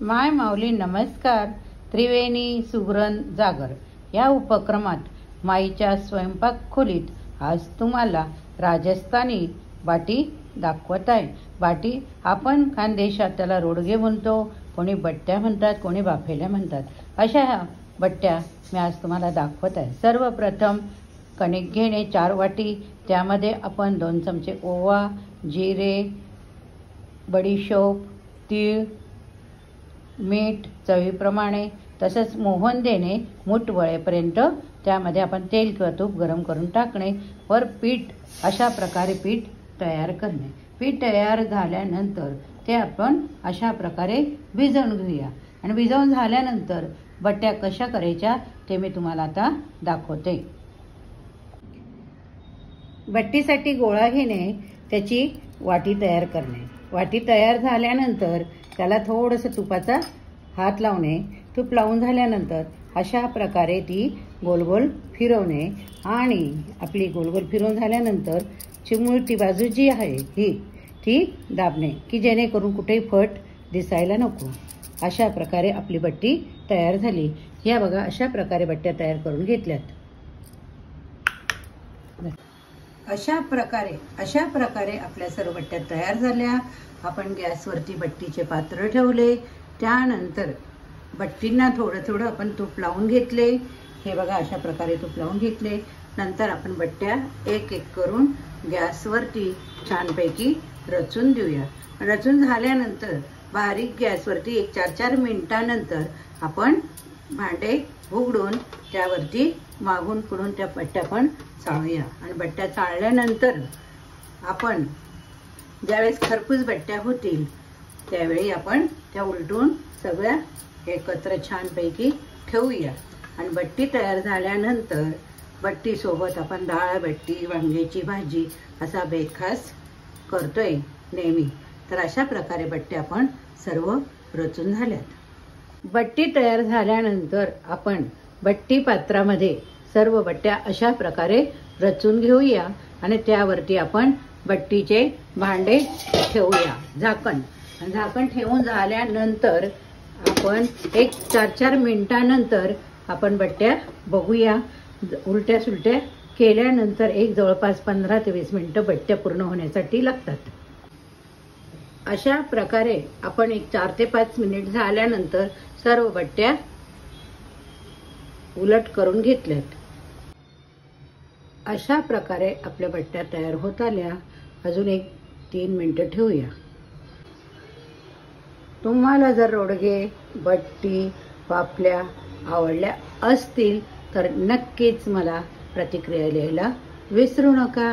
माय माऊली नमस्कार. त्रिवेणी सुगरण जागर या उपक्रमात माईच्या स्वयंपाक खोलीत आज तुम्हाला राजस्थानी बाटी दाखवत आहे. बाटी आपण खानदेशात त्याला रोडगे म्हणतो, कोणी बट्ट्या म्हणतात, कोणी बाफेल्या म्हणतात. अशा ह्या बट्ट्या मी आज तुम्हाला दाखवत आहे. सर्वप्रथम कणिक घेणे 4 वाटी, त्यामध्ये आपण 2 चमचे ओवा, जिरे, बडीशोप, तीळ, मीठ चवीप्रमाणे, तसंच मोहन देणे मूठ वळेपर्यंत. त्यामध्ये आपण तेल किंवा तूप गरम करून टाकणे. वर पीठ अशा प्रकारे पीठ तयार करणे. पीठ तयार झाल्यानंतर ते आपण अशा प्रकारे भिजवून घेऊया. आणि भिजवून झाल्यानंतर बट्ट्या कशा करायच्या ते मी तुम्हाला आता दाखवते. बट्टीसाठी गोळा घेणे, त्याची वाटी तयार करणे. वाटी तयार झाल्यानंतर त्याला थोडंसं तुपाचा हात लावणे. तूप लावून झाल्यानंतर अशा प्रकारे ती गोलगोल फिरवणे. आणि आपली गोलगोल फिरवून झाल्यानंतर चिमुळती बाजू जी आहे ती दाबणे, की जेणेकरून कुठेही फट दिसायला नको. अशा प्रकारे आपली बट्टी तयार झाली. या बघा, अशा प्रकारे बट्ट्या तयार करून घेतल्यात. अशा प्रकारे आपल्या सर्व बट्ट्या तयार झाल्या. आपण गॅसवरती बट्टीचे पात्र ठेवले. त्यानंतर बट्टींना थोडं आपण तूप लावून घेतले. हे बघा, अशा प्रकारे तूप लावून घेतले. नंतर आपण बट्ट्या एक एक करून गॅसवरती छानपैकी रचून देऊया. रचून झाल्यानंतर बारीक गॅसवरती एक 4-4 मिनिटानंतर आपण भांडे उघडून त्यावरती मागून पुढून त्या बट्ट्या पण चाळूया. आणि बट्ट्या चाळल्यानंतर आपण ज्यावेळेस खरपूस बट्ट्या होतील त्यावेळी आपण त्या उलटून सगळ्या एकत्र छानपैकी ठेवूया. आणि बट्टी तयार झाल्यानंतर बट्टीसोबत आपण डाळ, बट्टी, वांग्याची भाजी असा बेखास करतोय नेहमी. तर अशा प्रकारे बट्ट्या आपण सर्व रचून झाल्यात. बट्टी तयार झाल्यानंतर आपण बट्टी पात्रामध्ये सर्व बट्ट्या अशा प्रकारे रचून घेऊया. आणि त्यावरती आपण बट्टीचे भांडे ठेवूया. झाकण ठेवून झाल्यानंतर आपण एक 4-4 मिनिटानंतर आपण बट्ट्या बघूया. उलट्या सुलट्या केल्यानंतर एक जवळपास 15 ते 20 मिनिटं बट्ट्या पूर्ण होण्यासाठी लागतात. अशा प्रकारे आपण एक 4 ते 5 मिनिट झाल्यानंतर सर्व बट्ट्या उलट करून घेतल्यात. अशा प्रकारे आपल्या बट्ट्या तयार होत आल्या. अजून एक 3 मिनिटं ठेवूया. तुम्हाला जर रोडगे, बट्टी, पापल्या आवडल्या असतील तर नक्कीच मला प्रतिक्रिया लिहायला विसरू नका.